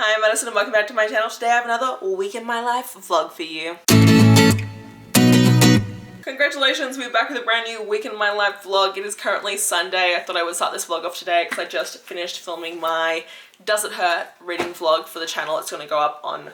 Hi, I'm Madison and welcome back to my channel. Today I have another week in my life vlog for you. Congratulations, we're back with a brand new week in my life vlog. It is currently Sunday. I thought I would start this vlog off today because I just finished filming my Does It Hurt reading vlog for the channel. It's going to go up on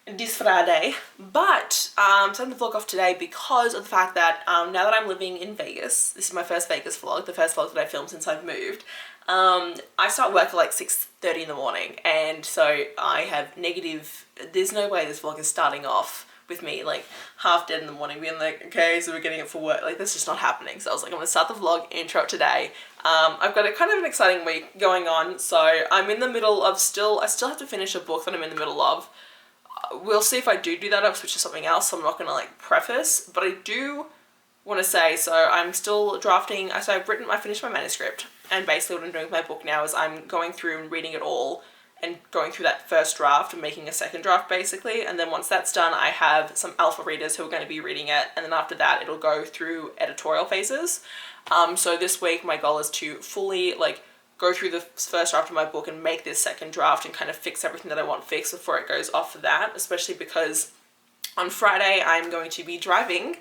this Friday. But I'm starting the vlog off today because of the fact that now that I'm living in Vegas, this is my first Vegas vlog, the first vlog that I filmed since I've moved. I start work at like 6:30 in the morning, and so I have negative, there's no way this vlog is starting off with me like half dead in the morning being like, okay, so we're getting it for work. Like, that's just not happening. So I was like, I'm gonna start the vlog intro today. I've got a kind of an exciting week going on. So I'm in the middle of I still have to finish a book that I'm in the middle of. We'll see if I do that. I'll switch to something else, so I'm not gonna like preface, but I do want to say, so I'm still drafting, so I finished my manuscript, and basically what I'm doing with my book now is I'm going through and reading it all and going through that first draft and making a second draft basically, and then once that's done I have some alpha readers who are going to be reading it, and then after that it'll go through editorial phases. So this week my goal is to fully like go through the first draft of my book and make this second draft and kind of fix everything that I want fixed before it goes off for that, especially because on Friday I'm going to be driving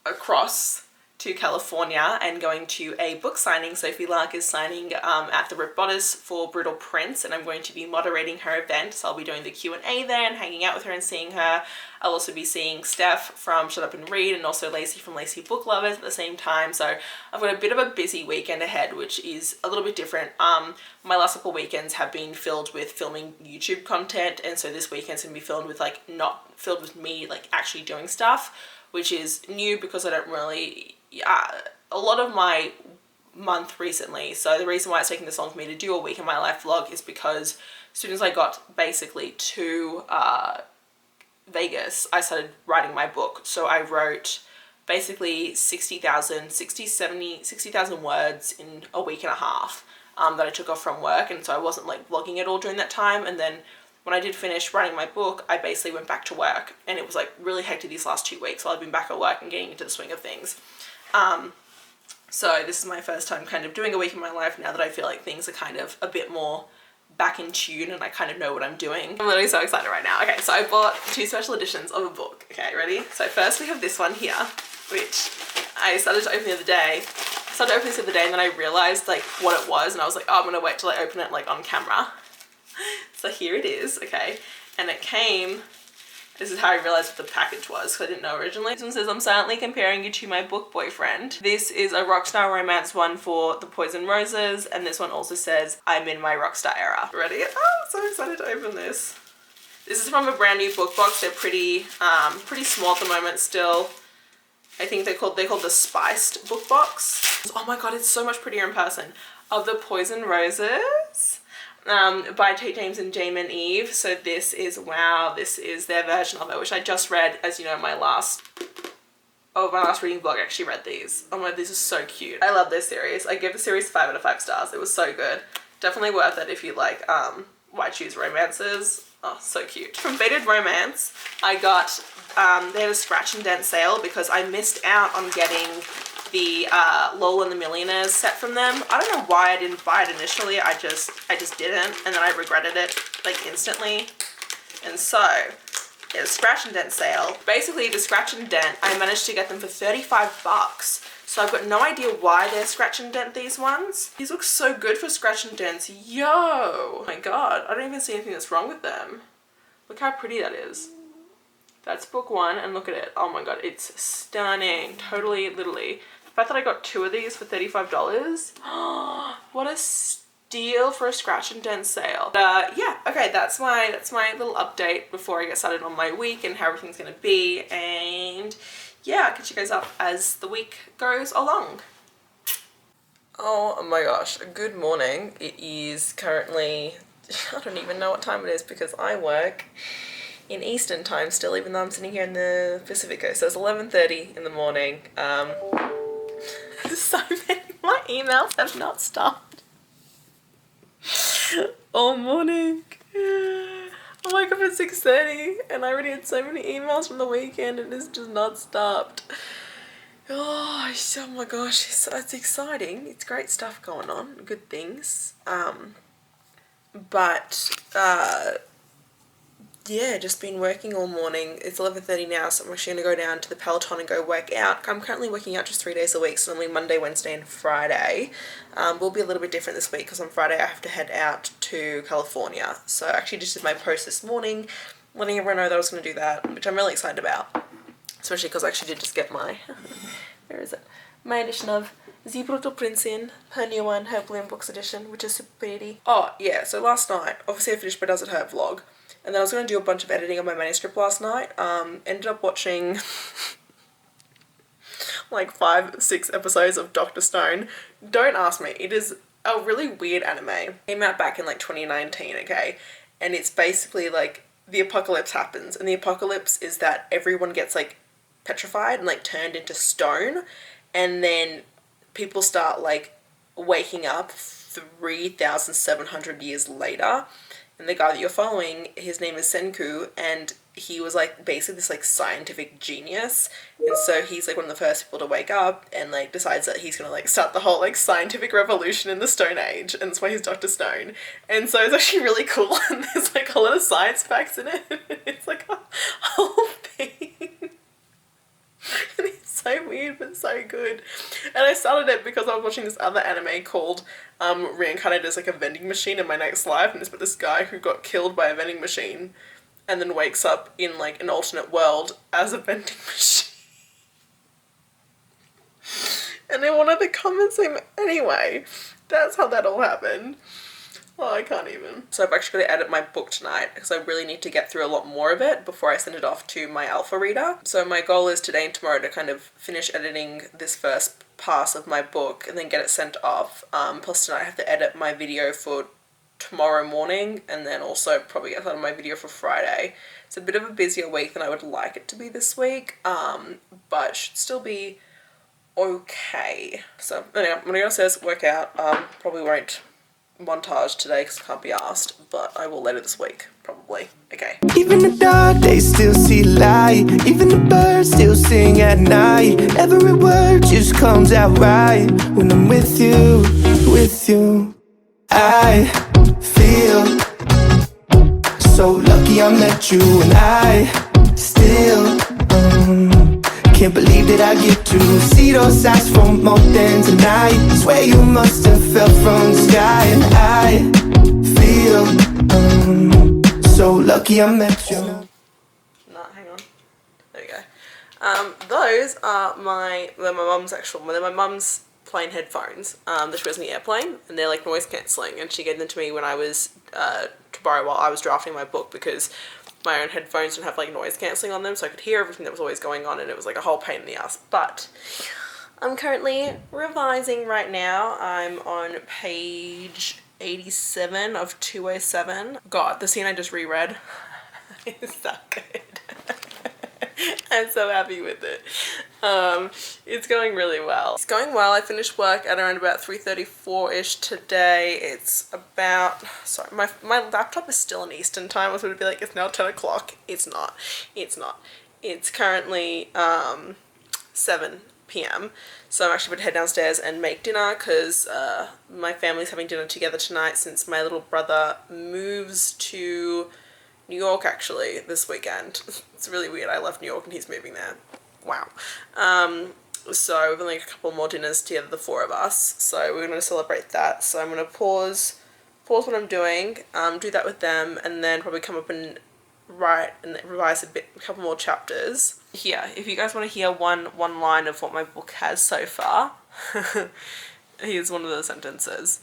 across to California and going to a book signing. Sophie Lark is signing at the Rip Bodice for Brutal Prince, and I'm going to be moderating her event, so I'll be doing the Q&A there and hanging out with her and seeing her. I'll also be seeing Steph from Shut Up and Read and also Lacey from Lacey Book Lovers at the same time, so I've got a bit of a busy weekend ahead, which is a little bit different. My last couple weekends have been filled with filming YouTube content, and so this weekend's gonna be filled with like, not filled with me like actually doing stuff, which is new because I don't really, a lot of my month recently, so the reason why it's taking this long for me to do a week in my life vlog is because as soon as I got basically to Vegas, I started writing my book. So I wrote basically 60,000 words in a week and a half that I took off from work, and so I wasn't like vlogging it all during that time. And then when I did finish writing my book, I basically went back to work, and it was like really hectic these last 2 weeks while I've been back at work and getting into the swing of things. So this is my first time kind of doing a week in my life now that I feel like things are kind of a bit more back in tune and I kind of know what I'm doing. I'm literally so excited right now. Okay, so I bought 2 special editions of a book. Okay, ready? So first we have this one here, which I started to open the other day. I started to open this the other day and then I realized like what it was, and I was like, oh, I'm gonna wait till I open it like on camera. So here it is, okay, and it came, this is how I realized what the package was because I didn't know originally. This one says, I'm silently comparing you to my book boyfriend. This is a rockstar romance one for the Poison Roses, and this one also says, I'm in my rockstar era. Ready? Oh, I'm so excited to open this. This is from a brand new book box. They're pretty small at the moment still. I think they're called the Spiced book box. Oh my god, it's so much prettier in person. Of the Poison Roses. By T. James and Jamin Eve. So this is, wow, this is their version of it, which I just read, as you know, my last reading vlog. I actually read these. Oh my, these are so cute. I love this series. I give the series 5 out of 5 stars. It was so good. Definitely worth it if you like Why Choose Romances. Oh, so cute. From Faded Romance, I got, they had a scratch and dent sale because I missed out on getting the Lola and the Millionaires set from them. I don't know why I didn't buy it initially. I just didn't, and then I regretted it like instantly. And so it was scratch and dent sale. Basically the scratch and dent, I managed to get them for 35 bucks. So I've got no idea why they're scratch and dent, these ones. These look so good for scratch and dents. Yo, oh my god, I don't even see anything that's wrong with them. Look how pretty that is. That's book 1, and look at it. Oh my god, it's stunning. Totally, literally. The fact that I got 2 of these for $35. What a steal for a scratch and dent sale. Yeah, okay, that's my little update before I get started on my week and how everything's gonna be. And yeah, I'll catch you guys up as the week goes along. Oh my gosh, good morning. It is currently, I don't even know what time it is because I work in Eastern time still, even though I'm sitting here in the Pacific Coast. So it's 11:30 in the morning. So many, my emails have not stopped all morning. I woke up at 6:30 and I already had so many emails from the weekend and it's just not stopped. Oh my gosh, it's exciting. It's great stuff going on, good things. But yeah, just been working all morning. It's 11:30 now, so I'm actually going to go down to the Peloton and go work out. I'm currently working out just 3 days a week, so normally Monday, Wednesday and Friday. Will be a little bit different this week because on Friday I have to head out to California. So I actually just did my post this morning, letting everyone know that I was going to do that, which I'm really excited about. Especially because I actually did just get my, where is it? My edition of ɪନିର୍sᴛᴏᴜ, her new one, her Bloom Books edition, which is super pretty. Oh yeah, so last night, obviously I finished my Does It Hurt vlog. And then I was going to do a bunch of editing on my manuscript last night. Ended up watching like 5-6 episodes of Dr. Stone. Don't ask me. It is a really weird anime. It came out back in like 2019, okay? And it's basically like the apocalypse happens. And the apocalypse is that everyone gets like petrified and like turned into stone. And then people start like waking up 3,700 years later. And the guy that you're following, his name is Senku, and he was like basically this like scientific genius. And so he's like one of the first people to wake up and like decides that he's gonna like start the whole like scientific revolution in the Stone Age, and that's why he's Dr. Stone. And so it's actually really cool, and there's like a lot of science facts in it. It's like a whole thing. And it's so weird but so good. And I started it because I was watching this other anime called Reincarnated as like a Vending Machine in My Next Life, and it's about this guy who got killed by a vending machine and then wakes up in like an alternate world as a vending machine. And I wanted to come and see him anyway. That's how that all happened. Oh, I can't even. So I've actually got to edit my book tonight because I really need to get through a lot more of it before I send it off to my alpha reader. So my goal is today and tomorrow to kind of finish editing this first pass of my book and then get it sent off. Plus tonight I have to edit my video for tomorrow morning and then also probably get on my video for Friday. It's a bit of a busier week than I would like it to be this week, but it should still be okay. So anyway, I'm gonna go upstairs, work out. Probably won't montage today because I can't be asked, but I will later this week, probably. Okay. Even the dark days still see light. Even the birds still sing at night. Every word just comes out right when I'm with you, with you. I feel so lucky I met you, and I still can't believe that I get to see those eyes for more than tonight. Swear you must have fell from the sky, and I feel so lucky I met you. No, hang on. There we go. Those are they're my mum's plane headphones that she wears in the airplane, and they're like noise cancelling, and she gave them to me when I was to borrow while I was drafting my book because my own headphones didn't have like noise cancelling on them, so I could hear everything that was always going on, and it was like a whole pain in the ass. But I'm currently revising right now. I'm on page 87 of 207. God, the scene I just reread is so good. I'm so happy with it. It's going really well. It's going well. I finished work at around about 3:34ish today. It's about, sorry, my laptop is still in Eastern time. I was going to be like, it's now 10 o'clock. It's not. It's not. It's currently 7 p.m. So I'm actually going to head downstairs and make dinner because my family's having dinner together tonight since my little brother moves to New York actually this weekend. It's really weird. I left New York and he's moving there. Wow. So we've only got a couple more dinners together, the four of us. So we're going to celebrate that. So I'm going to pause what I'm doing, do that with them, and then probably come up and write and revise a couple more chapters. Here, if you guys want to hear one line of what my book has so far, here's one of the sentences.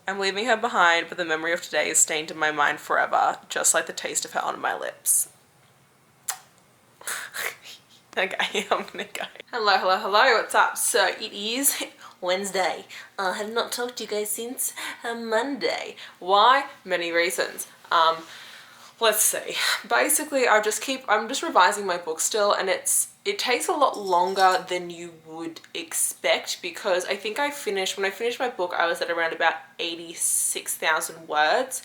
I'm leaving her behind, but the memory of today is stained in my mind forever, just like the taste of her on my lips. Okay, I'm gonna go. Hello, what's up? So it is Wednesday. I have not talked to you guys since Monday. Why? Many reasons. Let's see. Basically, I'm just revising my book still, and it takes a lot longer than you would expect because I think when I finished my book, I was at around about 86,000 words.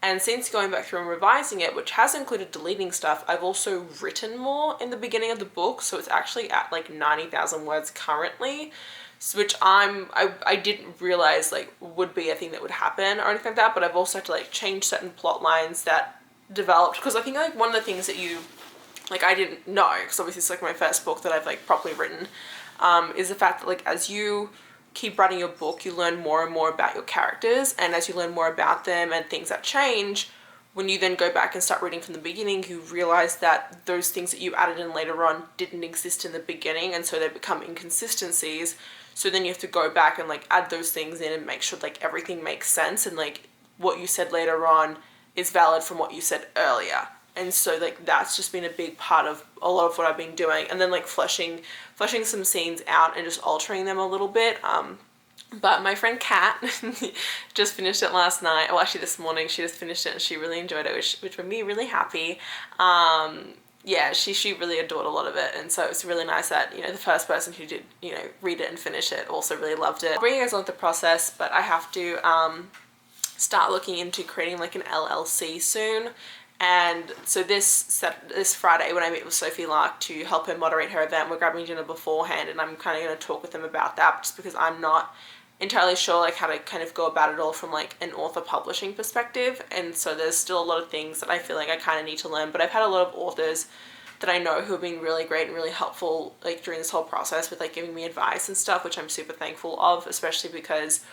And since going back through and revising it, which has included deleting stuff, I've also written more in the beginning of the book. So it's actually at like 90,000 words currently. which I didn't realize like would be a thing that would happen or anything like that, but I've also had to like change certain plot lines that developed, because I think like one of the things that I didn't know, because obviously it's like my first book that I've like properly written, is the fact that like as you keep writing your book, you learn more and more about your characters, and as you learn more about them and things that change, when you then go back and start reading from the beginning, you realize that those things that you added in later on didn't exist in the beginning, and so they become inconsistencies. So then you have to go back and like add those things in and make sure like everything makes sense, and like what you said later on is valid from what you said earlier. And so like that's just been a big part of a lot of what I've been doing, and then like fleshing some scenes out and just altering them a little bit. But my friend Kat just finished it last night. Well, actually this morning she just finished it and she really enjoyed it, which made me really happy. Yeah, she really adored a lot of it, and so it's really nice that, you know, the first person who did, you know, read it and finish it also really loved it. I'll bring you guys along the process, but I have to start looking into creating like an LLC soon. And so this Friday when I meet with Sophie Lark to help her moderate her event, we're grabbing dinner beforehand, and I'm kind of going to talk with them about that, just because I'm not entirely sure like how to kind of go about it all from like an author publishing perspective. And so there's still a lot of things that I feel like I kind of need to learn, but I've had a lot of authors that I know who have been really great and really helpful like during this whole process with like giving me advice and stuff, which I'm super thankful of, especially because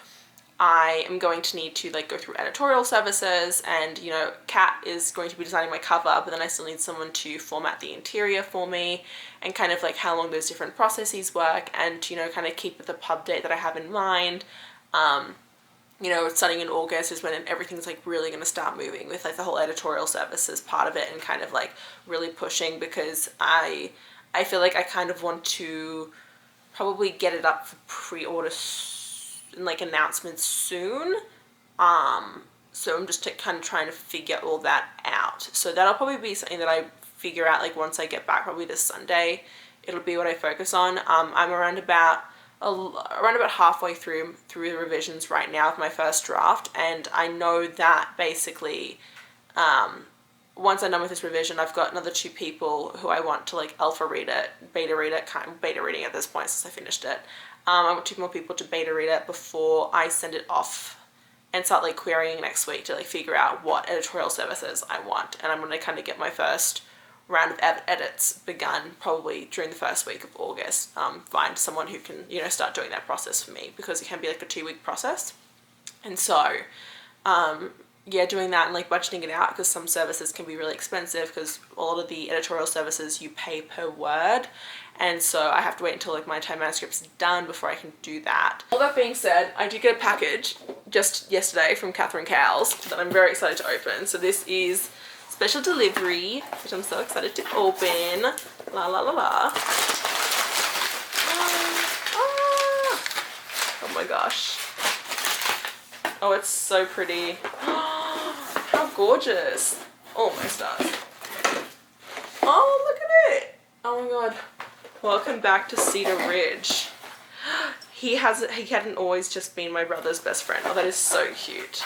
I am going to need to like go through editorial services, and you know, Kat is going to be designing my cover, but then I still need someone to format the interior for me, and kind of like how long those different processes work, and you know, kind of keep with the pub date that I have in mind. You know, starting in August is when everything's like really going to start moving with like the whole editorial services part of it, and kind of like really pushing, because I feel like I kind of want to probably get it up for pre-order and like announcements soon. So I'm just kind of trying to figure all that out. So that'll probably be something that I figure out like once I get back, probably this Sunday. It'll be what I focus on. I'm around about halfway through the revisions right now of my first draft, and I know that basically once I'm done with this revision, I've got another 2 people who I want to like alpha read it, beta reading at this point since I finished it. I want 2 more people to beta read it before I send it off and start like querying next week to like figure out what editorial services I want. And I'm going to kind of get my first round of edits begun probably during the first week of August. Find someone who can, you know, start doing that process for me, because it can be like a 2-week process. And so, yeah, doing that and like budgeting it out, because some services can be really expensive, because a lot of the editorial services you pay per word. And so I have to wait until like my entire manuscript's done before I can do that. All that being said, I did get a package just yesterday from Catherine Cowles that I'm very excited to open. So this is special delivery, which I'm so excited to open. La la la la. Oh my gosh. Oh, it's so pretty. How gorgeous. Oh my stars. Oh, look at it. Oh my god. Welcome back to Cedar Ridge. He hadn't always just been my brother's best friend. Oh, that is so cute.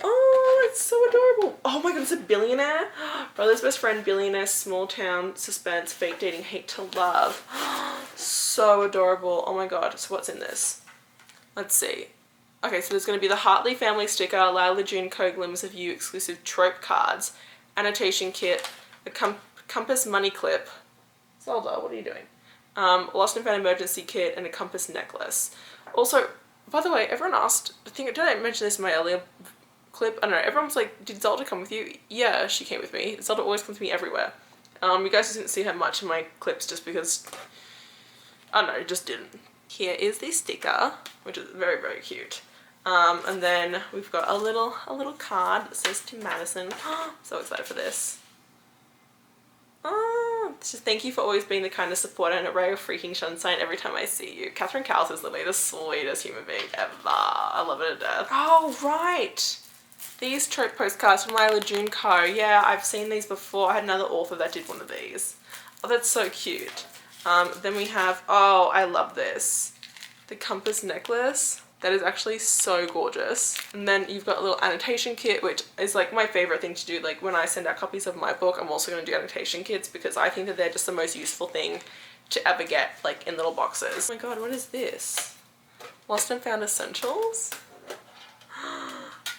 Oh, it's so adorable. Oh my god, it's a billionaire. Brother's best friend, billionaire, small town, suspense, fake dating, hate to love. So adorable. Oh my god. So what's in this? Let's see. Okay, so there's going to be the Hartley family sticker, ᴛɪධᴛᴏᴜ glimmers of you exclusive trope cards, annotation kit, a compass money clip. Zelda, what are you doing? Lost and found emergency kit, and a compass necklace. Also, by the way, everyone asked, did I mention this in my earlier clip? I don't know, everyone was like, did Zelda come with you? Yeah, she came with me. Zelda always comes with me everywhere. You guys didn't see her much in my clips just because, I don't know, just didn't. Here is the sticker, which is very, very cute. And then we've got a little card that says to Madison. So excited for this. Just thank you for always being the kind of supporter and a ray of freaking sunshine every time I see you. Catherine Cowles is literally the sweetest human being ever. I love her to death. Oh, right. These trope postcards from ᴛɪධᴛᴏᴜ. Yeah, I've seen these before. I had another author that did one of these. Oh, that's so cute. Then we have, oh, I love this. The compass necklace. That is actually so gorgeous. And then you've got a little annotation kit, which is like my favorite thing to do. Like when I send out copies of my book, I'm also going to do annotation kits, because I think that they're just the most useful thing to ever get like in little boxes. Oh my god, what is this? Lost and Found Essentials?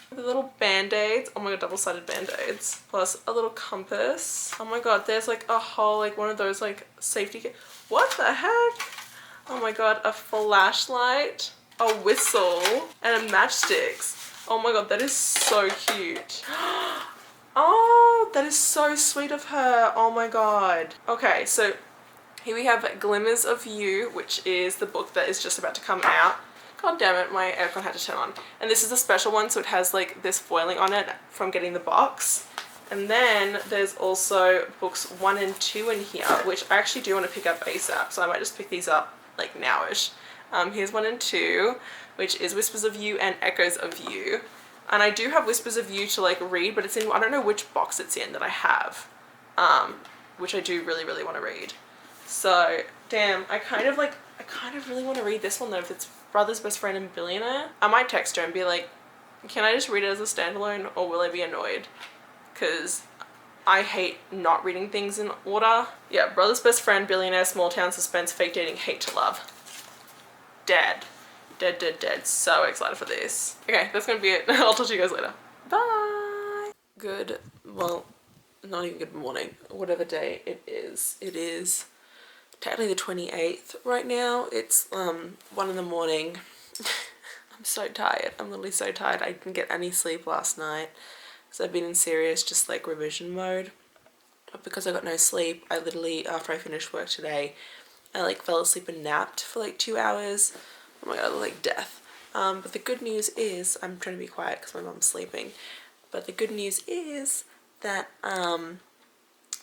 The little band-aids. Oh my god, double-sided band-aids. Plus a little compass. Oh my god, there's like a whole, like one of those like safety what the heck? Oh my god, a flashlight, a whistle, and a matchsticks. Oh my god, that is so cute. Oh, that is so sweet of her. Oh my god. Okay, so here we have Glimmers of You, which is the book that is just about to come out. God damn it, my aircon had to turn on. And this is a special one, so it has like this foiling on it from getting the box. And then there's also books 1 and 2 in here, which I actually do want to pick up ASAP, so I might just pick these up like nowish. Here's 1 and 2, which is Whispers of You and Echoes of You. And I do have Whispers of You to like read, but it's in, I don't know which box it's in that I have, which I do really, really want to read. So, damn, I kind of really want to read this one though, if it's Brother's Best Friend and Billionaire. I might text her and be like, can I just read it as a standalone, or will I be annoyed? Because I hate not reading things in order. Yeah, Brother's Best Friend, Billionaire, Small Town Suspense, Fake Dating, Hate to Love. Dead. Dead, dead, dead. So excited for this. Okay, that's gonna be it. I'll talk to you guys later. Bye! Good, well, not even good morning. Whatever day it is. It is technically the 28th right now. It's 1 in the morning. I'm so tired. I'm literally so tired. I didn't get any sleep last night. So I've been in serious just like revision mode. But because I got no sleep, I literally, after I finished work today, I like fell asleep and napped for like 2 hours. Oh my god, like death. But the good news is, I'm trying to be quiet because my mom's sleeping. But the good news is that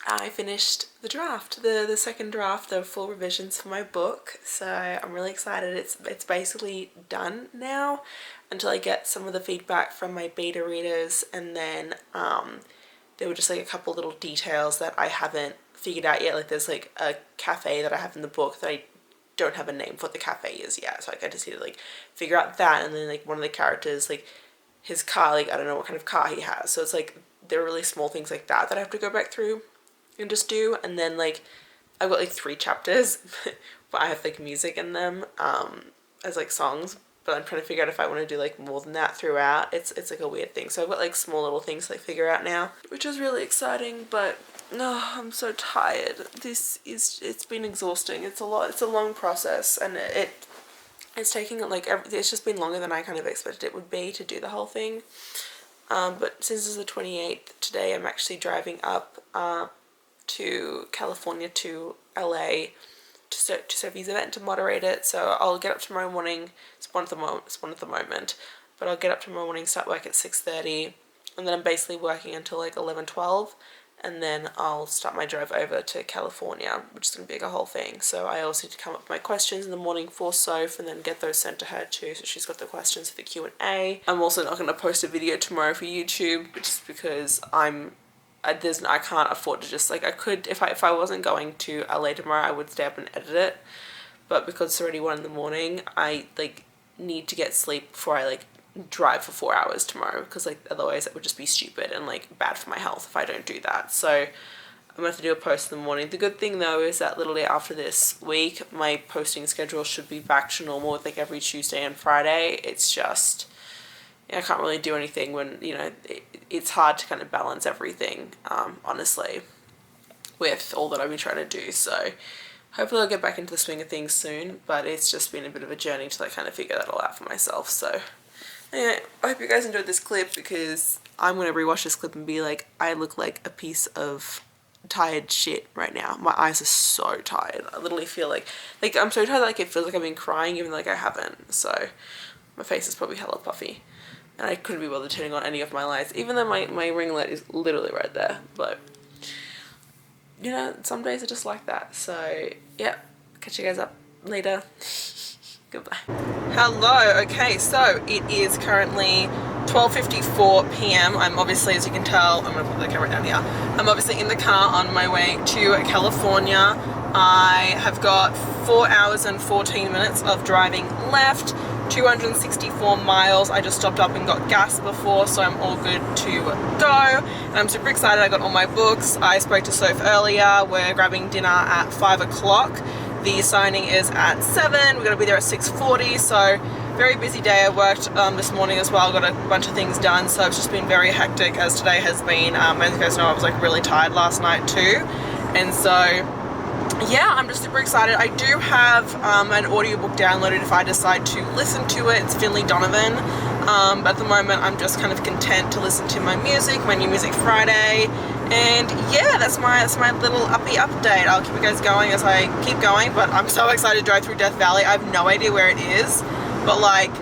I finished the draft, the second draft, the full revisions for my book. So I'm really excited. It's basically done now until I get some of the feedback from my beta readers, and then there were just like a couple little details that I haven't figured out yet. Like there's like a cafe that I have in the book that I don't have a name for what the cafe is yet. So like I just need to like figure out that, and then like one of the characters, like his car, like I don't know what kind of car he has. So it's like there are really small things like that that I have to go back through and just do. And then like I've got like 3 chapters but I have like music in them as like songs, but I'm trying to figure out if I want to do like more than that throughout. It's like a weird thing. So I've got like small little things to like figure out now, which is really exciting. But no, I'm so tired. It's been exhausting. It's a lot. It's a long process, and it's taking like it's just been longer than I kind of expected it would be to do the whole thing. But since it's the 28th today, I'm actually driving up to California to LA to Sophie's event to moderate it. So I'll get up tomorrow morning. It's one at the moment, but I'll get up tomorrow morning, start work at 6:30, and then I'm basically working until like 11-12, and then I'll start my drive over to California, which is going to be like a whole thing. So I also need to come up with my questions in the morning for Soph and then get those sent to her too, so she's got the questions for the Q&A. I'm also not going to post a video tomorrow for YouTube, just because I can't afford to just like, I could, if I wasn't going to LA tomorrow, I would stay up and edit it, but because it's already 1 in the morning, I like need to get sleep before I like drive for 4 hours tomorrow, because like otherwise it would just be stupid and like bad for my health if I don't do that. So I'm gonna have to do a post in the morning. The good thing though is that literally after this week my posting schedule should be back to normal with like every Tuesday and Friday. It's just, I can't really do anything when, you know, it's hard to kind of balance everything, honestly, with all that I've been trying to do. So hopefully I'll get back into the swing of things soon, but it's just been a bit of a journey to like kind of figure that all out for myself. So anyway, I hope you guys enjoyed this clip, because I'm going to rewatch this clip and be like, I look like a piece of tired shit right now. My eyes are so tired. I literally feel like I'm so tired that like it feels like I've been crying even though like I haven't. So my face is probably hella puffy. And I couldn't be bothered turning on any of my lights, even though my ring light is literally right there. But, you know, some days are just like that. So, yeah, catch you guys up later. Goodbye. Hello. Okay, so it is currently 12:54 p.m. I'm obviously, as you can tell, I'm going to put the camera down here. I'm obviously in the car on my way to California. I have got 4 hours and 14 minutes of driving left. 264 miles. I just stopped up and got gas before, so I'm all good to go. And I'm super excited. I got all my books. I spoke to Soph earlier. We're grabbing dinner at 5 o'clock. The signing is at 7. We're gonna be there at 6:40. So very busy day. I worked this morning as well. Got a bunch of things done. So it's just been very hectic as today has been. As you guys know, I was like really tired last night too, and so. Yeah, I'm just super excited. I do have an audiobook downloaded if I decide to listen to it. It's ᴛɪධᴛᴏධ. But at the moment I'm just kind of content to listen to my music, my new music Friday. And yeah, that's my little uppy update. I'll keep you guys going as I keep going, but I'm so excited to drive through Death Valley. I have no idea where it is, but like,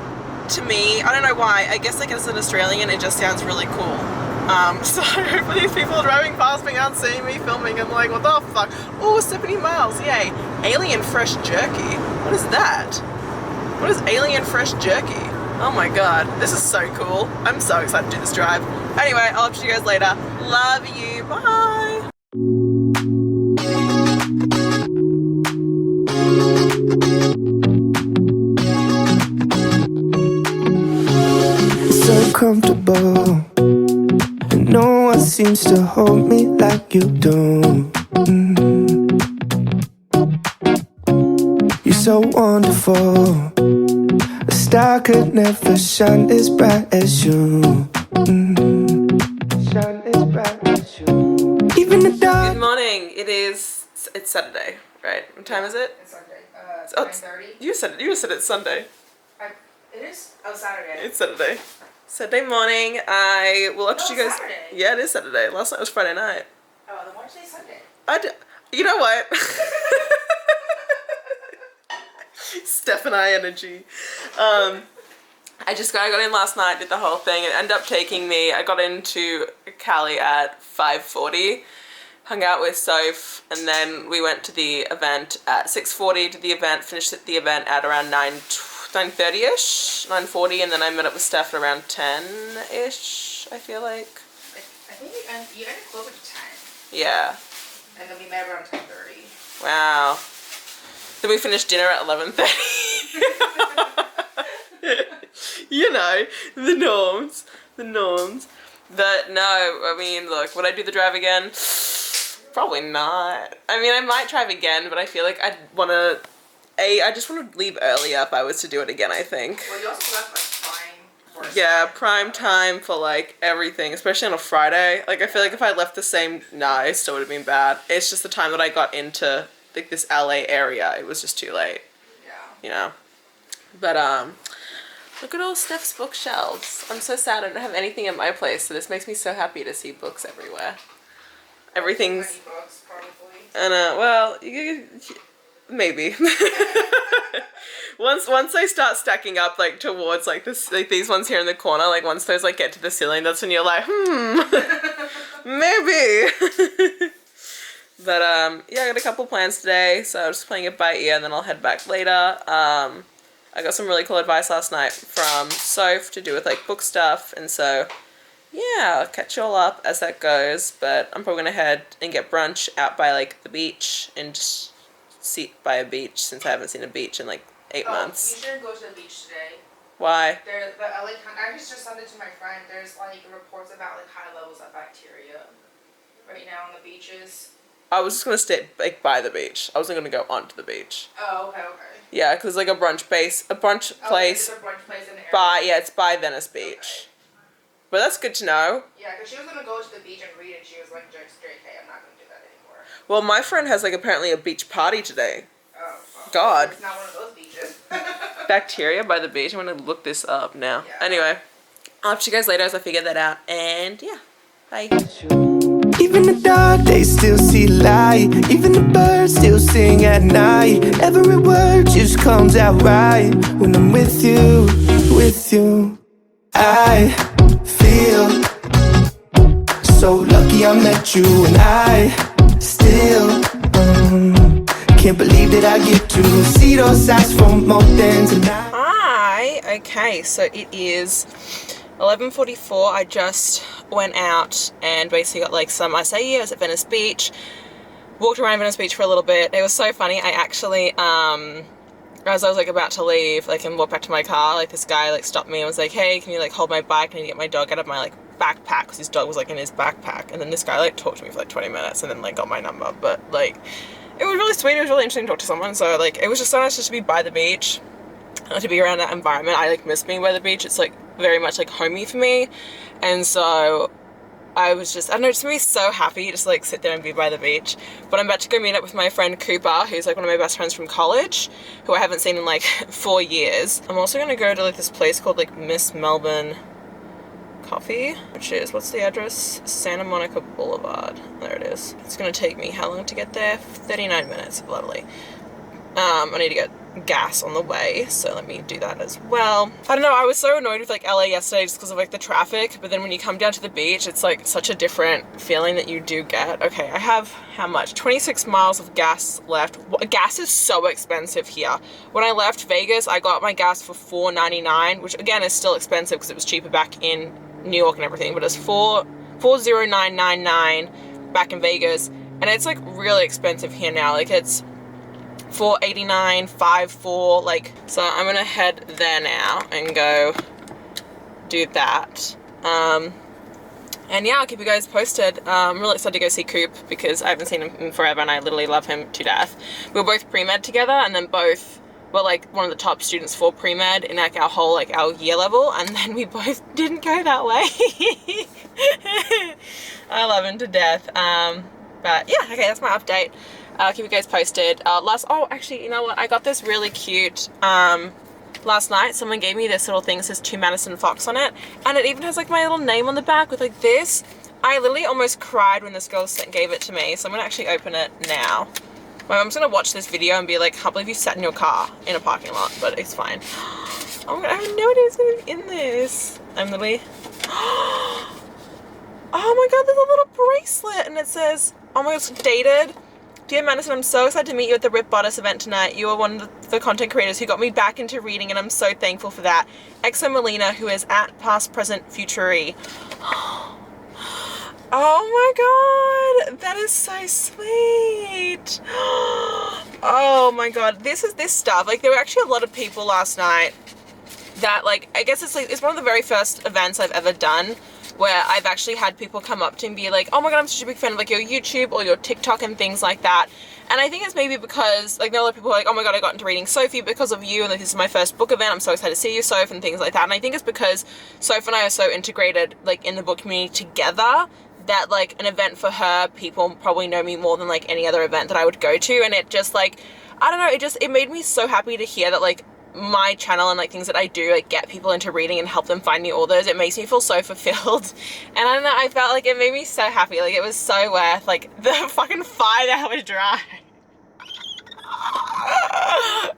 to me, I don't know why, I guess like as an Australian it just sounds really cool. So hopefully these people driving past me aren't seeing me filming. I'm like, what the fuck? Oh, 70 miles, yay. Alien fresh jerky. What is that? What is alien fresh jerky? Oh my god, this is so cool. I'm so excited to do this drive. Anyway, I'll update you guys later. Love you, bye. So comfortable. No one seems to hold me like you do. You're so wonderful. A star could never shine as bright as you. Shine as bright as you. Even the dark. Good morning. It's Saturday, right? What time is it? It's Sunday. 9:30. You said it's Sunday. It is? Oh, Saturday. It's Saturday. Saturday morning. I will update you guys. Saturday. Yeah, it is Saturday. Last night was Friday night. Oh, then why did you say Sunday? You know what? Steph and I energy. I got in last night, did the whole thing. It ended up taking me. I got into Cali at 5:40. Hung out with Soph, and then we went to the event at 6:40. Did the event. Finished the event at around 9:30ish, 9:40, and then I met up with Steph at around 10ish. I feel like. I think you ended close at 10. Yeah. And then we met around 10:30. Wow. Then we finished dinner at 11:30. You know, the norms. But no, I mean, look, would I do the drive again? Probably not. I mean, I might drive again, but I feel like I just want to leave earlier if I was to do it again, I think. Well, you also left like prime. Yeah, prime time for like everything, especially on a Friday. Like, I feel like if I left the same, it still would have been bad. It's just the time that I got into like this LA area, it was just too late. Yeah. You know. But look at all Steph's bookshelves. I'm so sad I don't have anything in my place, so this makes me so happy to see books everywhere. Everything's. Many books, probably. And well, maybe. Once they start stacking up like towards like this, like these ones here in the corner, like once those like get to the ceiling, that's when you're like, maybe. But yeah, I got a couple plans today, so I'm just playing it by ear, and then I'll head back later. I got some really cool advice last night from Soph to do with like book stuff, and so yeah, I'll catch you all up as that goes. But I'm probably gonna head and get brunch out by like the beach and just sit by a beach since I haven't seen a beach in like 8 months. You shouldn't go to the beach today. Why? The LA, I just sent it to my friend. There's like reports about like high levels of bacteria right now on the beaches. I was just gonna stay like by the beach. I wasn't gonna go onto the beach. Oh, okay. Yeah, because like a brunch place There's a brunch place in the area. it's by Venice Beach. Okay. But that's good to know. Yeah, because she was gonna go to the beach and read, and she was like, "Just straight, hey, I'm not gonna do that anymore." Well, my friend has like apparently a beach party today. Oh. God. It's not one of those beaches. Bacteria by the beach. I'm gonna look this up now. Yeah. Anyway, I'll talk to you guys later as I figure that out. And yeah, bye. Even the dark, they still see light. Even the birds still sing at night. Every word just comes out right when I'm with you, with you. I feel so lucky I met you, and I still can't believe that I get to see those eyes for more than tonight. Hi. Okay, so it is 11:44. I just went out and basically got like some acai. I was at Venice Beach, walked around Venice Beach for a little bit. It was so funny. I actually as I was like about to leave, like, and walk back to my car, like this guy like stopped me and was like, "Hey, can you like hold my bike? I need to get my dog out of my like backpack," because his dog was like in his backpack. And then this guy like talked to me for like 20 minutes and then like got my number. But like, it was really sweet. It was really interesting to talk to someone. So like, it was just so nice just to be by the beach, to be around that environment. I like miss being by the beach. It's like very much like homey for me, and so I was just, I don't know, just made me so happy just like sit there and be by the beach. But I'm about to go meet up with my friend Cooper, who's like one of my best friends from college, who I haven't seen in like 4 years. I'm also gonna go to like this place called like Miss Melbourne Coffee, which is, what's the address? Santa Monica Boulevard. There it is. It's gonna take me how long to get there? 39 minutes. Lovely. I need to get gas on the way, so let me do that as well. I don't know, I was so annoyed with like LA yesterday just because of like the traffic, but then when you come down to the beach, it's like such a different feeling that you do get. Okay, I have how much? 26 miles of gas left. Gas is so expensive here. When I left Vegas, I got my gas for $4.99, which again is still expensive because it was cheaper back in New York and everything, but it's $4.0999 back in Vegas, and it's like really expensive here now. Like it's $4.89, $5.04, like, so I'm gonna head there now and go do that. And yeah, I'll keep you guys posted. I'm really excited to go see Coop because I haven't seen him in forever and I literally love him to death. We were both pre-med together, and then both were like one of the top students for pre-med in like our whole like our year level, and then we both didn't go that way. I love him to death. But yeah, okay, that's my update. I'll keep you guys posted. Oh, actually, you know what? I got this really cute, last night. Someone gave me this little thing that says To Madison Fox on it. And it even has like my little name on the back with like this. I literally almost cried when this girl gave it to me. So I'm gonna actually open it now. My mom's gonna watch this video and be like, can't believe you sat in your car in a parking lot, but it's fine. Oh my God, I have no idea what's gonna be in this. I'm literally, oh my God, there's a little bracelet and it says, oh my God, it's dated. Dear Madison, I'm so excited to meet you at the Rip Bodice event tonight. You are one of the content creators who got me back into reading, and I'm so thankful for that. XO Melina, who is at Past, Present, Future-y. Oh my God, that is so sweet. Oh my God, this stuff. Like, there were actually a lot of people last night that, like, I guess it's like, it's one of the very first events I've ever done where I've actually had people come up to me and be like, oh my God, I'm such a big fan of like your YouTube or your TikTok and things like that. And I think it's maybe because like there are a lot of people who are like, oh my God, I got into reading Sophie because of you, and like, this is my first book event, I'm so excited to see you, Soph, and things like that. And I think it's because Soph and I are so integrated like in the book community together that like an event for her, people probably know me more than like any other event that I would go to. And it just like, I don't know, it made me so happy to hear that like my channel and like things that I do like get people into reading and help them find new authors. It makes me feel so fulfilled, and I don't know, I felt like it made me so happy. Like it was so worth like the fucking 5-hour drive.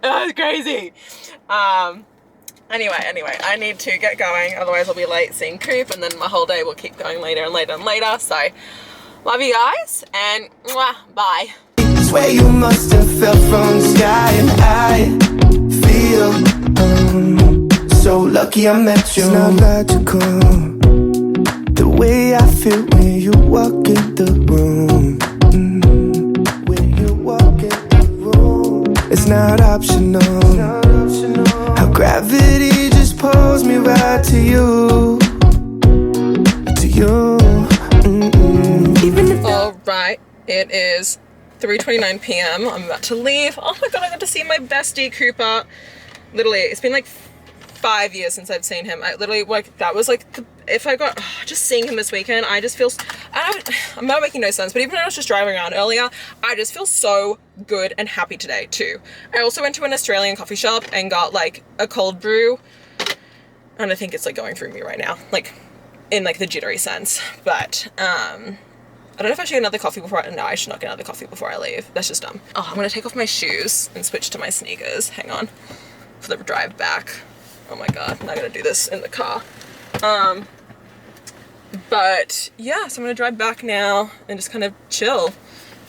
That was crazy. Anyway, I need to get going, otherwise I'll be late seeing Coop, and then my whole day will keep going later and later and later. So love you guys, and mwah, bye. Swear you must have fell from the sky, and I feel so lucky I met you. It's not logical, the way I feel when you walk in the room. When you walk in the room, it's not optional. How gravity just pulls me right to you. To you. Even if alright, it is 3:29 p.m. I'm about to leave. Oh my God, I got to see my bestie Cooper. Literally, it's been like 5 years since I've seen him. I literally, like, that was like, just seeing him this weekend, I just feel, I'm not making no sense, but even when I was just driving around earlier, I just feel so good and happy today too. I also went to an Australian coffee shop and got like a cold brew, and I think it's like going through me right now, like in like the jittery sense, but I don't know if I should get another coffee before no, I should not get another coffee before I leave. That's just dumb. Oh, I'm gonna take off my shoes and switch to my sneakers. Hang on. For the drive back. Oh my God, I'm not gonna do this in the car. But yeah, so I'm gonna drive back now and just kind of chill,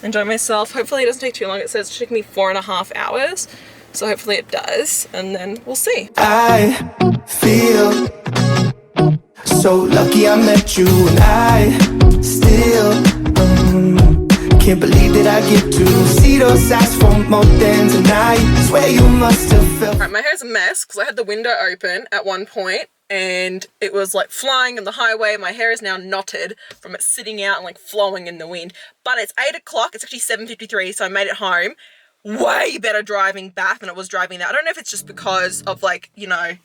enjoy myself. Hopefully it doesn't take too long. It says it should take me 4.5 hours. So hopefully it does, and then we'll see. I feel so lucky I met you, and I still can't believe that I get to see those eyes for more than tonight. Swear you must have felt. Alright, my hair's a mess because I had the window open at one point and it was like flying on the highway. My hair is now knotted from it sitting out and like flowing in the wind. But it's 8 o'clock, it's actually 7:53, so I made it home. Way better driving back than it was driving there. I don't know if it's just because of like, you know,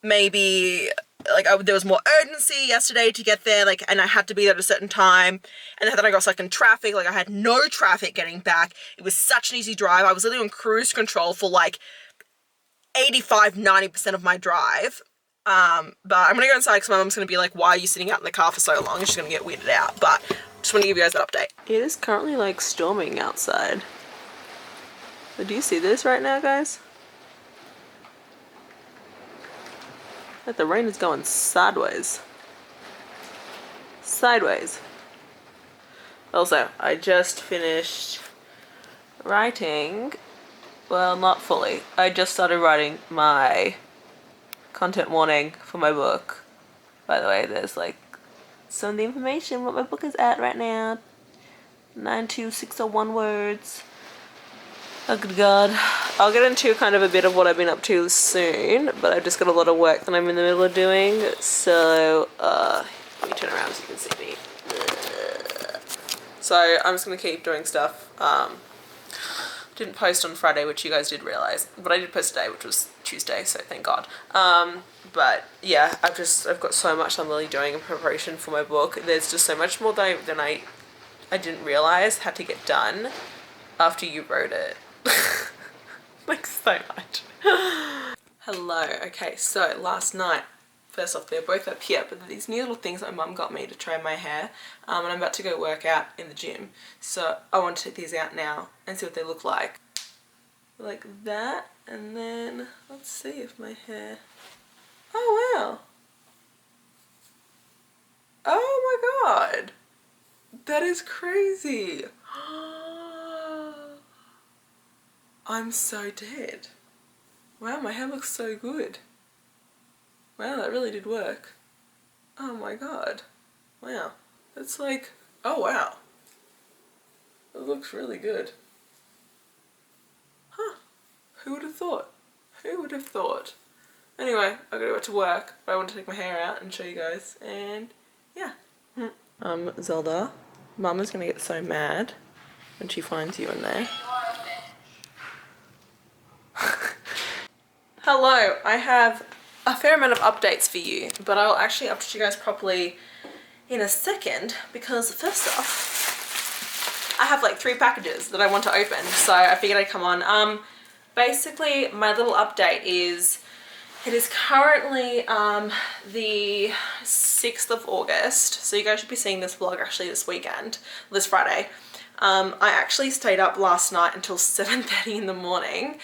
maybe like there was more urgency yesterday to get there, like, and I had to be there at a certain time, and then I got stuck in traffic. Like, I had no traffic getting back. It was such an easy drive. I was literally on cruise control for like 85-90% of my drive. But I'm gonna go inside because my mom's gonna be like, why are you sitting out in the car for so long? And she's gonna get weirded out. But just want to give you guys that update. It is currently like storming outside. But do you see this right now, guys? Like, the rain is going sideways. Sideways. Also, I just finished writing. Well, not fully. I just started writing my content warning for my book. By the way, there's like some of the information what my book is at right now. 92601 words. Oh good god. I'll get into kind of a bit of what I've been up to soon, but I've just got a lot of work that I'm in the middle of doing, so let me turn around so you can see me. So I'm just gonna keep doing stuff. Didn't post on Friday, which you guys did realise, but I did post today, which was Tuesday, so thank god. But yeah, I've got so much I'm really doing in preparation for my book. There's just so much more than I didn't realise had to get done after you wrote it. Like, so much. Hello. Okay, so last night, first off, they're both up here, but these new little things that my mum got me to try my hair, and I'm about to go work out in the gym, so I want to take these out now and see what they look like. Like that, and then let's see if my hair... Oh wow. Oh my god. That is crazy. I'm so dead. Wow, my hair looks so good. Wow, that really did work. Oh my god. Wow. It's like, oh wow. It looks really good. Huh. Who would have thought? Who would have thought? Anyway, I gotta go to work, but I want to take my hair out and show you guys, and yeah. Zelda, Mama's gonna get so mad when she finds you in there. Hello, I have a fair amount of updates for you, but I'll actually update you guys properly in a second, because first off, I have like 3 packages that I want to open, so I figured I'd come on. Basically, my little update is, it is currently the 6th of August, so you guys should be seeing this vlog actually this weekend, this Friday. I actually stayed up last night until 7:30 in the morning,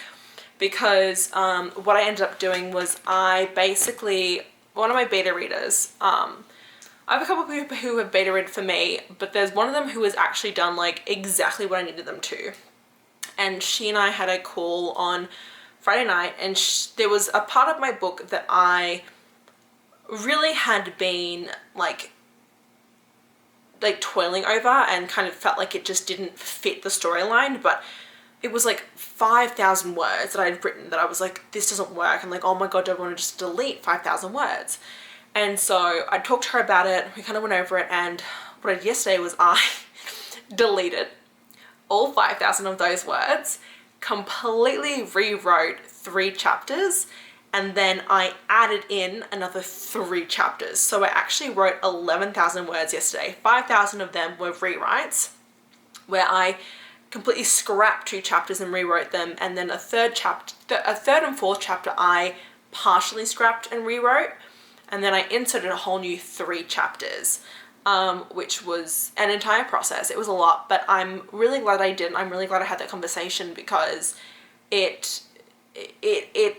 because what I ended up doing was I basically, one of my beta readers, I have a couple of people who have beta read for me, but there's one of them who has actually done like exactly what I needed them to. And she and I had a call on Friday night, and there was a part of my book that I really had been like toiling over and kind of felt like it just didn't fit the storyline, but it was like 5,000 words that I'd written that I was like, this doesn't work, and like, oh my god, do I want to just delete 5,000 words? And so I talked to her about it, we kind of went over it, and what I did yesterday was I deleted all 5,000 of those words, completely rewrote 3 chapters, and then I added in another 3 chapters. So I actually wrote 11,000 words yesterday. 5,000 of them were rewrites, where I completely scrapped 2 chapters and rewrote them, and then a third and fourth chapter I partially scrapped and rewrote, and then I inserted a whole new 3 chapters, which was an entire process. It was a lot, but I'm really glad I did, and I'm really glad I had that conversation, because it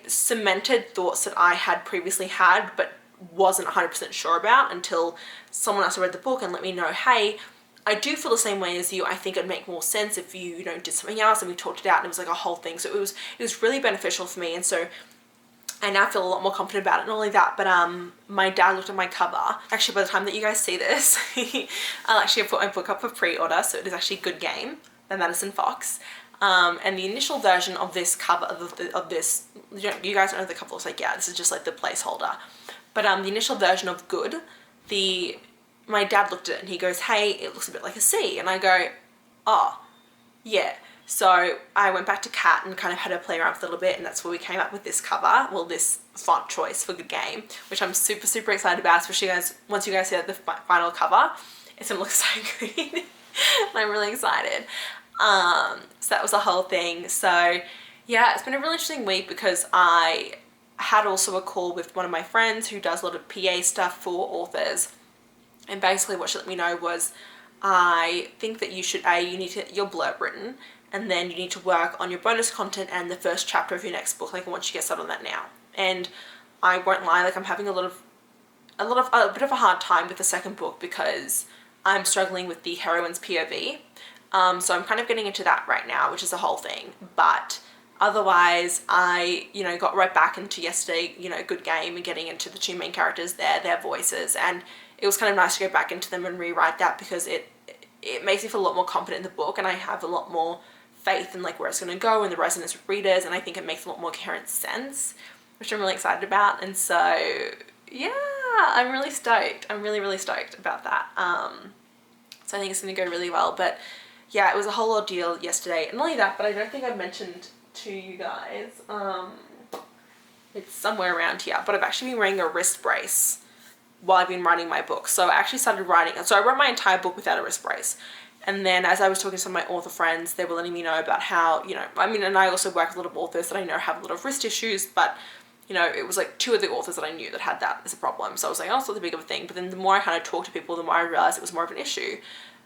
cemented thoughts that I had previously had but wasn't 100% sure about until someone else read the book and let me know, hey, I do feel the same way as you. I think it'd make more sense if you did something else, and we talked it out, and it was like a whole thing. So it was really beneficial for me, and so I now feel a lot more confident about it. Not only that, but my dad looked at my cover. Actually, by the time that you guys see this, I'll actually have put my book up for pre-order, so it is actually Good Game by Madison Fox. And the initial version of this cover, of this, you guys don't know the cover looks like, yeah, this is just like the placeholder. But the initial version of Good, my dad looked at it and he goes, hey, it looks a bit like a C. And I go, oh, yeah. So I went back to Kat and kind of had her play around with it a little bit, and that's where we came up with this cover, well, this font choice for Good Game, which I'm super, super excited about, especially once you guys see the final cover, it's gonna look so good. And I'm really excited. So that was the whole thing. So yeah, it's been a really interesting week because I had also a call with one of my friends who does a lot of PA stuff for authors, and basically what she let me know was, I think that you should, you need to get your blurb written, and then you need to work on your bonus content and the first chapter of your next book, like once you get started on that now. And I won't lie, like I'm having a bit of a hard time with the second book because I'm struggling with the heroine's POV. So I'm kind of getting into that right now, which is the whole thing. But otherwise, I, got right back into yesterday, Good Game, and getting into the two main characters there, their voices, and it was kind of nice to go back into them and rewrite that because it makes me feel a lot more confident in the book, and I have a lot more faith in like where it's going to go and the resonance with readers, and I think it makes a lot more coherent sense, which I'm really excited about. And so yeah, I'm really stoked. I'm really, really stoked about that. So I think it's going to go really well. But yeah, it was a whole ordeal yesterday, and not only that, but I don't think I've mentioned to you guys, it's somewhere around here, but I've actually been wearing a wrist brace while I've been writing my book. So I actually started writing, so I wrote my entire book without a wrist brace. And then as I was talking to some of my author friends, they were letting me know about how, and I also work with a lot of authors that I know have a lot of wrist issues, but it was like 2 of the authors that I knew that had that as a problem. So I was like, oh, it's not the big of a thing. But then the more I kind of talked to people, the more I realized it was more of an issue.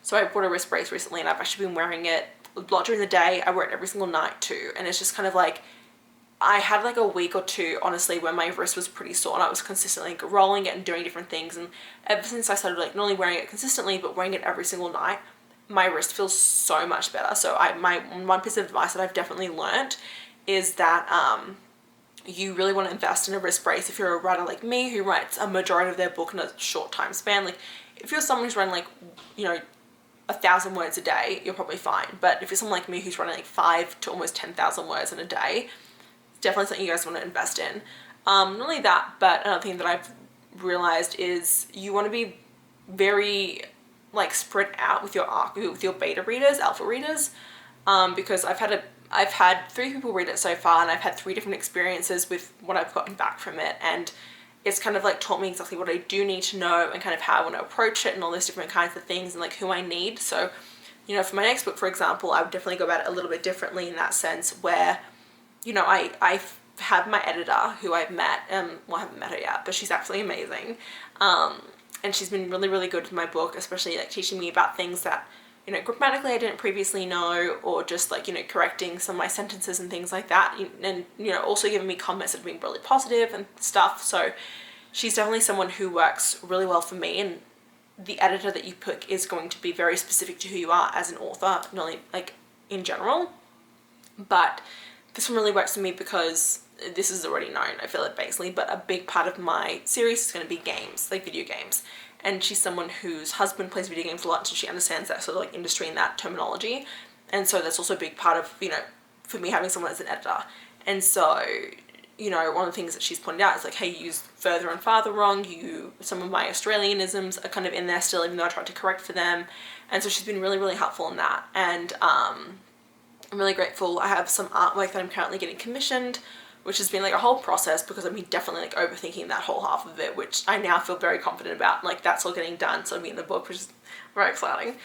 So I bought a wrist brace recently, and I've actually been wearing it a lot during the day. I wear it every single night too. And it's just kind of like, I had like a week or two, honestly, where my wrist was pretty sore, and I was consistently rolling it and doing different things. And ever since I started like not only wearing it consistently, but wearing it every single night, my wrist feels so much better. So my one piece of advice that I've definitely learned is that you really want to invest in a wrist brace if you're a writer like me who writes a majority of their book in a short time span. Like if you're someone who's writing like 1,000 words a day, you're probably fine. But if you're someone like me who's writing like 5 to almost 10,000 words in a day, definitely something you guys want to invest in. Not only that, but another thing that I've realized is you want to be very like spread out with your beta readers, alpha readers, because I've had 3 people read it so far, and I've had 3 different experiences with what I've gotten back from it, and it's kind of like taught me exactly what I do need to know and kind of how I want to approach it and all those different kinds of things and like who I need. So for my next book, for example, I would definitely go about it a little bit differently in that sense, where I have my editor who I've met, well, I haven't met her yet, but she's absolutely amazing. And she's been really, really good with my book, especially like teaching me about things that, grammatically I didn't previously know, or just like, correcting some of my sentences and things like that. And, also giving me comments that have been really positive and stuff. So she's definitely someone who works really well for me, and the editor that you pick is going to be very specific to who you are as an author, not only like in general, but this one really works for me because this is already known, I feel it basically, but a big part of my series is going to be games, like video games. And she's someone whose husband plays video games a lot, so she understands that sort of like industry and that terminology. And so that's also a big part of, for me having someone as an editor. And so, one of the things that she's pointed out is like, hey, you used further and farther wrong. Some of my Australianisms are kind of in there still, even though I tried to correct for them. And so she's been really, really helpful in that. And I'm really grateful. I have some artwork that I'm currently getting commissioned, which has been like a whole process because I've been definitely like overthinking that whole half of it, which I now feel very confident about. Like that's all getting done, so it'll be in the book, which is very exciting.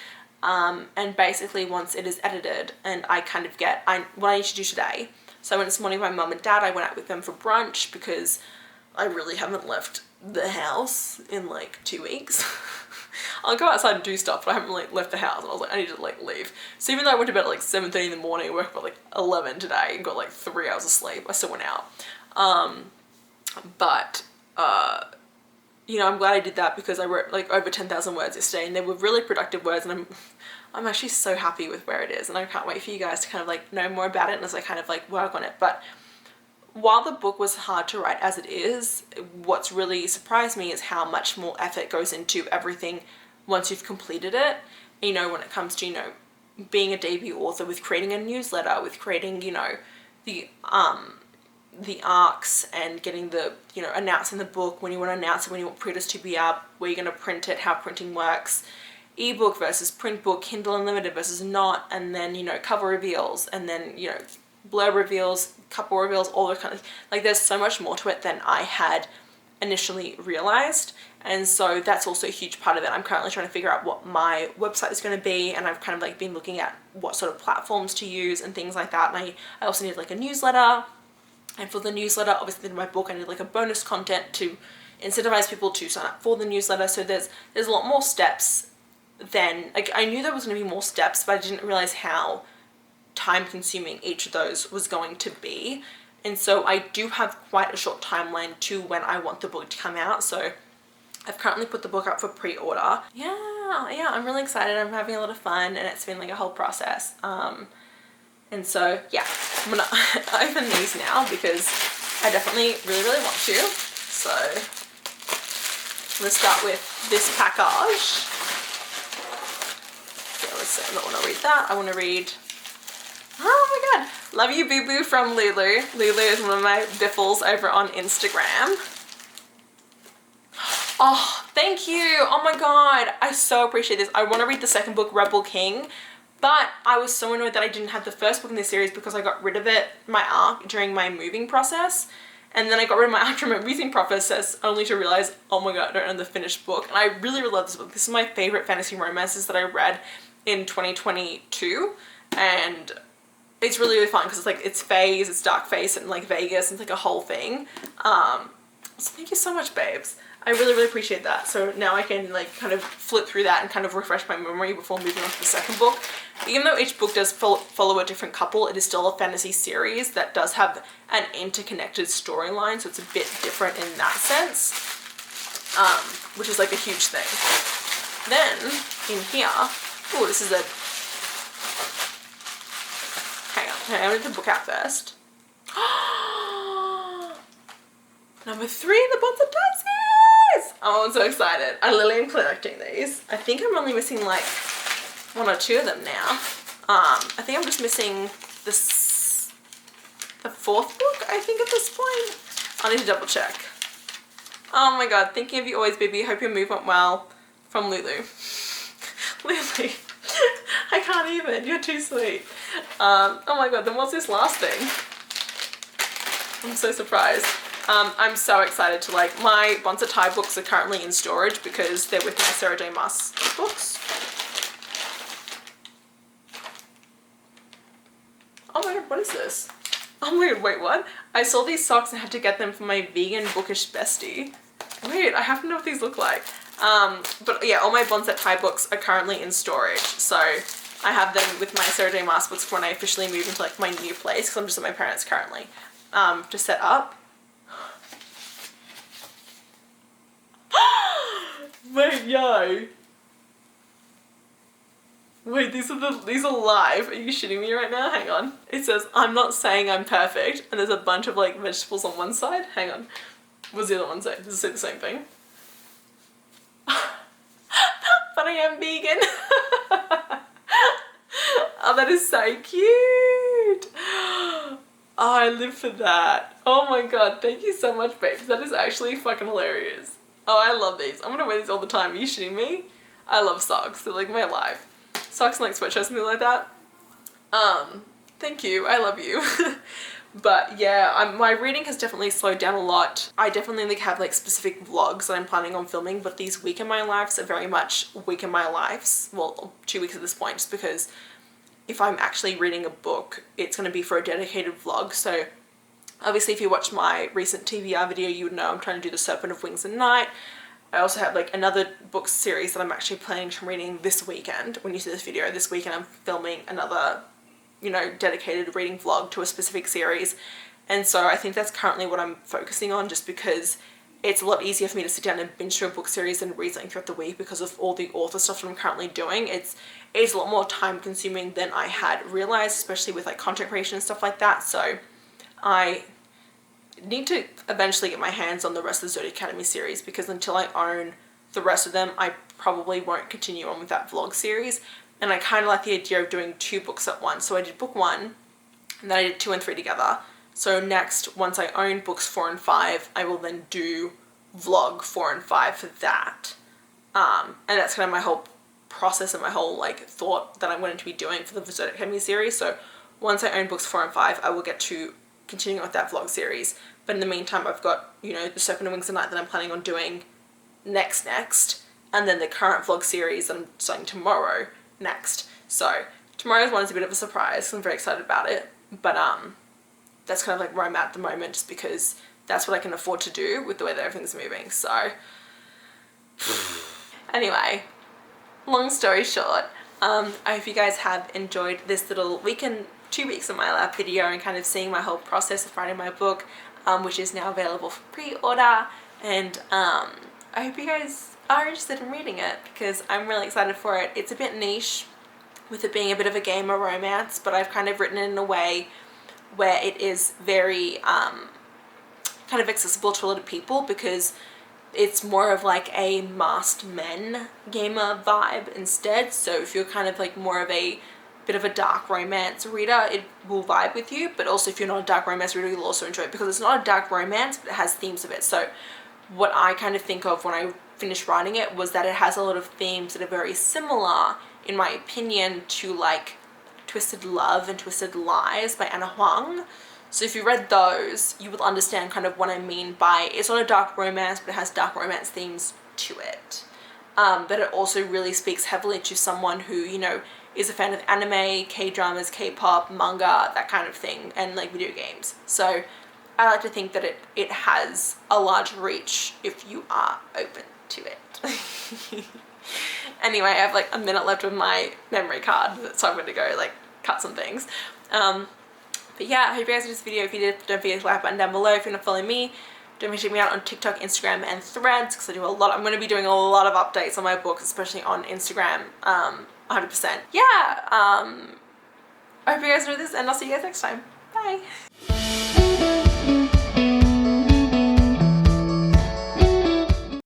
And basically once it is edited and I kind of get what I need to do today. So I went this morning with my mum and dad. I went out with them for brunch because I really haven't left the house in like 2 weeks. I'll go outside and do stuff, but I haven't like left the house, and I was like, I need to like leave. So even though I went to bed at like 7:30 in the morning, I woke up at like 11 today and got like 3 hours of sleep, I still went out. I'm glad I did that because I wrote like over 10,000 words yesterday, and they were really productive words, and I'm actually so happy with where it is, and I can't wait for you guys to kind of like know more about it and as I kind of like work on it. But while the book was hard to write as it is, what's really surprised me is how much more effort goes into everything once you've completed it. When it comes to, being a debut author, with creating a newsletter, with creating, you know, the arcs and getting the, you know, announcing the book, when you want to announce it, when you want printers to be up, where you're going to print it, how printing works, ebook versus print book, Kindle Unlimited versus not, and then, you know, cover reveals, and then, you know, blurb reveals, couple reveals, all those kind of, like, there's so much more to it than I had initially realized. And so that's also a huge part of it. I'm currently trying to figure out what my website is going to be, and I've kind of like been looking at what sort of platforms to use and things like that. And I also need like a newsletter, and for the newsletter, obviously in my book, I need like a bonus content to incentivize people to sign up for the newsletter. So there's a lot more steps than, like, I knew there was going to be more steps, but I didn't realize how time consuming each of those was going to be. And so I do have quite a short timeline to when I want the book to come out. So I've currently put the book up for pre-order. Yeah, I'm really excited. I'm having a lot of fun, and it's been like a whole process. And so yeah, I'm gonna open these now because I definitely really want to. So I'm gonna start with this package. Yeah, let's see. I don't want to read that. I want to read, oh my god, love you boo boo from Lulu. Lulu is one of my biffles over on Instagram. Oh, thank you. Oh my god, I so appreciate this. I want to read the second book, Rebel King, but I was so annoyed that I didn't have the first book in this series because I got rid of it, my arc, during my moving process. And then I got rid of my arc during my moving process only to realize, oh my god, I don't own the finished book. And I really love this book. This is my favorite fantasy romances that I read in 2022. And it's really fun because it's like, it's phase, it's dark phase, and like Vegas, and it's like a whole thing. So thank you so much, babes. I really appreciate that. So now I can like kind of flip through that and kind of refresh my memory before moving on to the second book. Even though each book does follow a different couple, it is still a fantasy series that does have an interconnected storyline, so it's a bit different in that sense, which is like a huge thing. Then in here, oh, this is a, hang on, I'm gonna get the book out first. Number 3, the ᴛɪධᴛᴏᴜ. Oh, I'm so excited. I literally am collecting these. I think I'm only missing like 1 or 2 of them now. I think I'm just missing the 4th book, I think, at this point. I need to double check. Oh my god, thinking of you always, baby. Hope your move went well. From Lulu. Lulu. I can't even. You're too sweet. Oh my god, then what's this last thing? I'm so surprised. I'm so excited to, like, my ᴛɪධᴛᴏᴜ books are currently in storage because they're with my Sarah J Maas books. Oh my god, what is this? Oh my god, wait, what? I saw these socks and had to get them for my vegan bookish bestie. Wait, I have to know what these look like. But yeah, all my ᴛɪධᴛᴏᴜ books are currently in storage. So I have them with my Sarah J Maas books when I officially move into like my new place, because I'm just at my parents' currently, to set up. Wait, yo. Wait, these are live. Are you shitting me right now? Hang on. It says, I'm not saying I'm perfect, and there's a bunch of like vegetables on one side. Hang on. What's the other one say? Does it say the same thing? But I am vegan. Oh, that is so cute. Oh, I live for that. Oh my god, thank you so much, babes. That is actually fucking hilarious. Oh, I love these. I'm gonna wear these all the time. Are you shitting me? I love socks. They're like my life. Socks and like sweatshirts, something like that. Thank you. I love you. But yeah, my reading has definitely slowed down a lot. I definitely like have like specific vlogs that I'm planning on filming, but these week in my lives are very much week in my lives. Well, 2 weeks at this point, just because if I'm actually reading a book, it's going to be for a dedicated vlog. So obviously if you watch my recent TBR video, you would know I'm trying to do The Serpent of Wings and Night. I also have like another book series that I'm actually planning on reading this weekend. When you see this video, this weekend I'm filming another, you know, dedicated reading vlog to a specific series. And so I think that's currently what I'm focusing on, just because it's a lot easier for me to sit down and binge through a book series and read something throughout the week because of all the author stuff that I'm currently doing. It's a lot more time consuming than I had realized, especially with like content creation and stuff like that. So I need to eventually get my hands on the rest of the Zodiac Academy series, because until I own the rest of them, I probably won't continue on with that vlog series. and I kind of like the idea of doing 2 books at once. So I did book 1 and then I did 2 and 3 together. So next, once I own books 4 and 5, I will then do vlog 4 and 5 for that. And that's kind of my whole process and my whole like thought that I'm going to be doing for the Zodiac Academy series. So once I own books 4 and 5, I will get to continue with that vlog series. But in the meantime, I've got, you know, the Serpent and Wings of Night that I'm planning on doing next, and then the current vlog series that I'm starting tomorrow next. So tomorrow's one is a bit of a surprise. I'm very excited about it, but that's kind of like where I'm at the moment, just because that's what I can afford to do with the way that everything's moving. So anyway, long story short, I hope you guys have enjoyed this little week and 2 weeks of my life video and kind of seeing my whole process of writing my book, which is now available for pre-order. And I hope you guys are interested in reading it, because I'm really excited for it. It's a bit niche with it being a bit of a gamer romance, but I've kind of written it in a way where it is very kind of accessible to a lot of people, because it's more of like a masked men gamer vibe instead. So if you're kind of like more of a bit of a dark romance reader, it will vibe with you. But also if you're not a dark romance reader, you'll also enjoy it, because it's not a dark romance, but it has themes of it. So what I kind of think of when I finished writing it was that it has a lot of themes that are very similar, in my opinion, to like Twisted Love and Twisted Lies by Anna Huang. So if you read those, you will understand kind of what I mean by it's not a dark romance, but it has dark romance themes to it. But it also really speaks heavily to someone who, you know, is a fan of anime, K-dramas, K-pop, manga, that kind of thing, and like video games. So I like to think that it has a large reach if you are open to it. Anyway, I have like a minute left of my memory card, so I'm going to go like cut some things. But yeah, I hope you guys enjoyed this video. If you did, don't forget to like button down below. If you want to follow me, don't forget to check me out on TikTok, Instagram, and Threads, because I do a lot. I'm going to be doing a lot of updates on my books, especially on Instagram, 100%. Yeah, I hope you guys enjoyed this, and I'll see you guys next time. Bye.